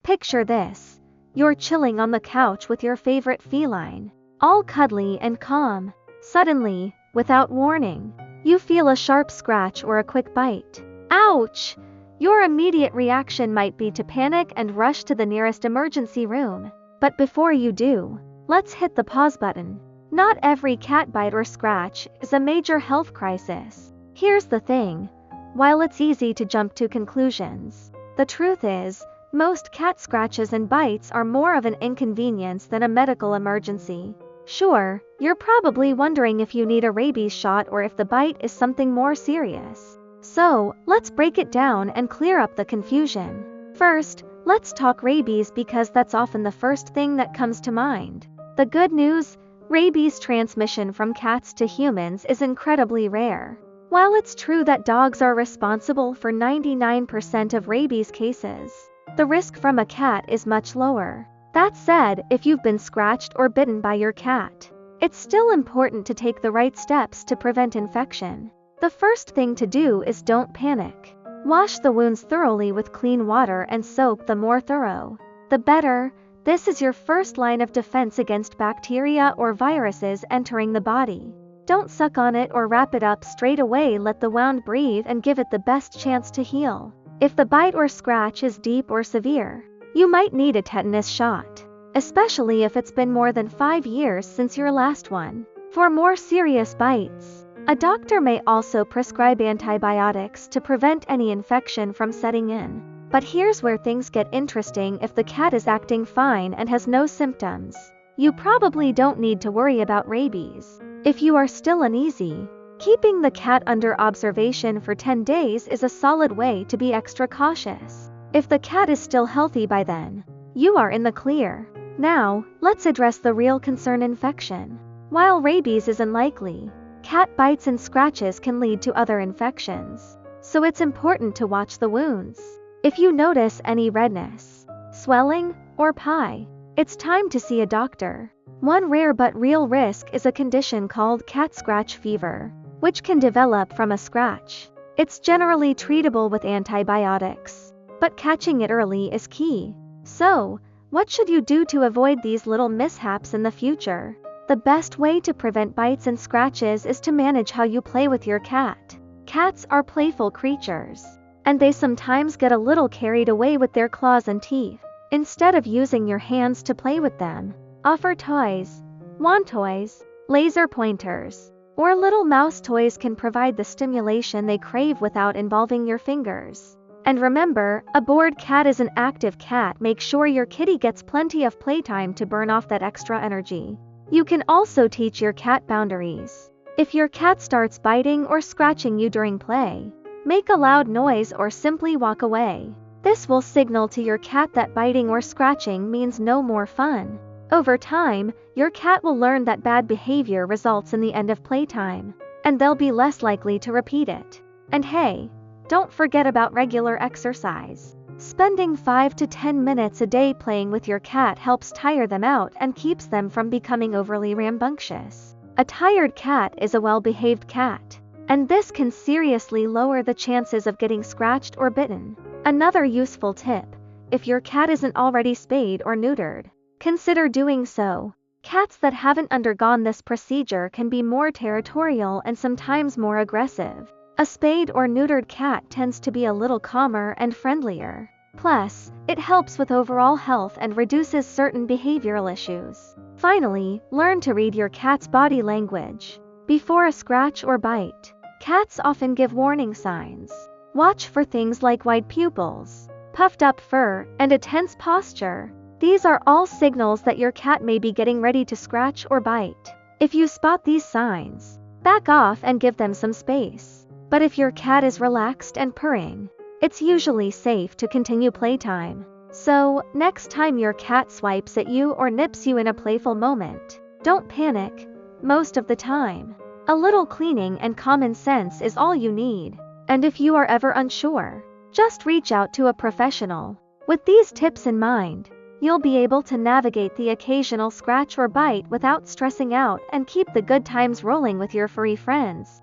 Picture this. You're chilling on the couch with your favorite feline, all cuddly and calm. Suddenly, without warning, you feel a sharp scratch or a quick bite. Ouch! Your immediate reaction might be to panic and rush to the nearest emergency room. But before you do, let's hit the pause button. Not every cat bite or scratch is a major health crisis. Here's the thing. While it's easy to jump to conclusions, the truth is, most cat scratches and bites are more of an inconvenience than a medical emergency. Sure, you're probably wondering if you need a rabies shot or if the bite is something more serious. So, let's break it down and clear up the confusion. First, let's talk rabies because that's often the first thing that comes to mind. The good news, rabies transmission from cats to humans is incredibly rare. While it's true that dogs are responsible for 99% of rabies cases, the risk from a cat is much lower. That said, if you've been scratched or bitten by your cat, it's still important to take the right steps to prevent infection. The first thing to do is don't panic. Wash the wounds thoroughly with clean water and soap. The more thorough, the better. This is your first line of defense against bacteria or viruses entering the body. Don't suck on it or wrap it up straight away. Let the wound breathe and give it the best chance to heal. If the bite or scratch is deep or severe, you might need a tetanus shot, especially if it's been more than 5 years since your last one. For more serious bites, a doctor may also prescribe antibiotics to prevent any infection from setting in. But here's where things get interesting. If the cat is acting fine and has no symptoms, you probably don't need to worry about rabies. If you are still uneasy, keeping the cat under observation for 10 days is a solid way to be extra cautious. If the cat is still healthy by then, you are in the clear. Now, let's address the real concern: infection. While rabies is unlikely, cat bites and scratches can lead to other infections, so it's important to watch the wounds. If you notice any redness, swelling, or pie, it's time to see a doctor. One rare but real risk is a condition called cat scratch fever, which can develop from a scratch. It's generally treatable with antibiotics, but catching it early is key. So, what should you do to avoid these little mishaps in the future? The best way to prevent bites and scratches is to manage how you play with your cat. Cats are playful creatures, and they sometimes get a little carried away with their claws and teeth. Instead of using your hands to play with them, offer toys. Wand toys, laser pointers, or little mouse toys can provide the stimulation they crave without involving your fingers. And remember, a bored cat is an active cat. Make sure your kitty gets plenty of playtime to burn off that extra energy. You can also teach your cat boundaries. If your cat starts biting or scratching you during play, make a loud noise or simply walk away. This will signal to your cat that biting or scratching means no more fun. Over time, your cat will learn that bad behavior results in the end of playtime, and they'll be less likely to repeat it. And hey, don't forget about regular exercise. Spending 5 to 10 minutes a day playing with your cat helps tire them out and keeps them from becoming overly rambunctious. A tired cat is a well-behaved cat, and this can seriously lower the chances of getting scratched or bitten. Another useful tip: if your cat isn't already spayed or neutered, consider doing so. Cats that haven't undergone this procedure can be more territorial and sometimes more aggressive. A spayed or neutered cat tends to be a little calmer and friendlier. Plus, it helps with overall health and reduces certain behavioral issues. Finally, learn to read your cat's body language. Before a scratch or bite, cats often give warning signs. Watch for things like wide pupils, puffed up fur, and a tense posture. These are all signals that your cat may be getting ready to scratch or bite. If you spot these signs, back off and give them some space. But if your cat is relaxed and purring, it's usually safe to continue playtime. So, next time your cat swipes at you or nips you in a playful moment, don't panic. Most of the time, a little cleaning and common sense is all you need. And if you are ever unsure, just reach out to a professional. With these tips in mind, you'll be able to navigate the occasional scratch or bite without stressing out and keep the good times rolling with your furry friends.